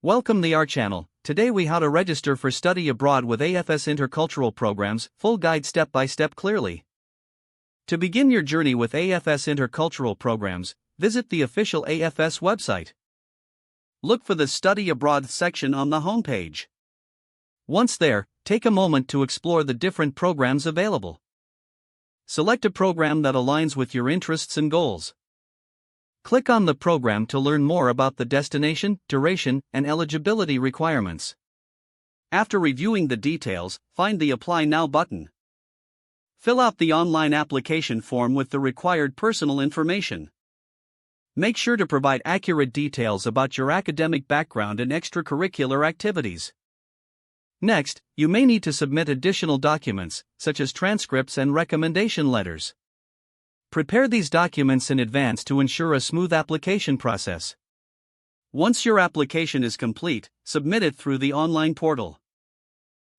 Welcome to our channel. Today we how to register for study abroad with AFS Intercultural Programs, full guide step by step clearly. To begin your journey with AFS Intercultural Programs, visit the official AFS website. Look for the Study Abroad section on the homepage. Once there, take a moment to explore the different programs available. Select a program that aligns with your interests and goals. Click on the program to learn more about the destination, duration, and eligibility requirements. After reviewing the details, find the Apply Now button. Fill out the online application form with the required personal information. Make sure to provide accurate details about your academic background and extracurricular activities. Next, you may need to submit additional documents, such as transcripts and recommendation letters. Prepare these documents in advance to ensure a smooth application process. Once your application is complete, submit it through the online portal.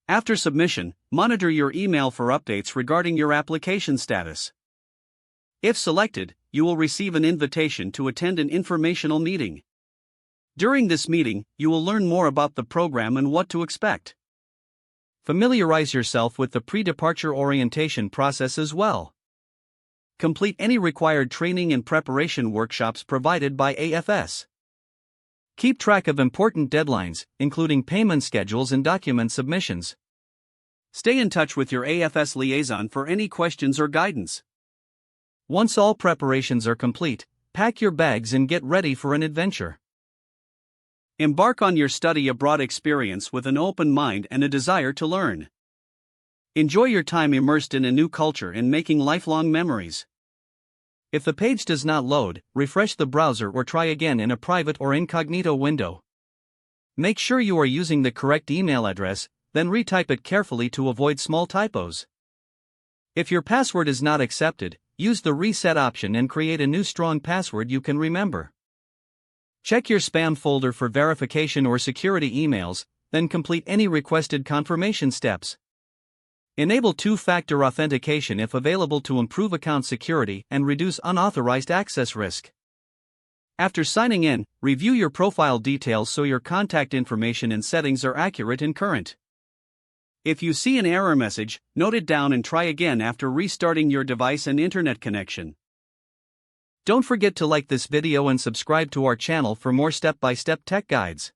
After submission, monitor your email for updates regarding your application status. If selected, you will receive an invitation to attend an informational meeting. During this meeting, you will learn more about the program and what to expect. Familiarize yourself with the pre-departure orientation process as well. Complete any required training and preparation workshops provided by AFS. Keep track of important deadlines, including payment schedules and document submissions. Stay in touch with your AFS liaison for any questions or guidance. Once all preparations are complete, pack your bags and get ready for an adventure. Embark on your study abroad experience with an open mind and a desire to learn. Enjoy your time immersed in a new culture and making lifelong memories. If the page does not load, refresh the browser or try again in a private or incognito window. Make sure you are using the correct email address, then retype it carefully to avoid small typos. If your password is not accepted, use the reset option and create a new strong password you can remember. Check your spam folder for verification or security emails, then complete any requested confirmation steps. Enable two-factor authentication if available to improve account security and reduce unauthorized access risk. After signing in, review your profile details so your contact information and settings are accurate and current. If you see an error message, note it down and try again after restarting your device and internet connection. Don't forget to like this video and subscribe to our channel for more step-by-step tech guides.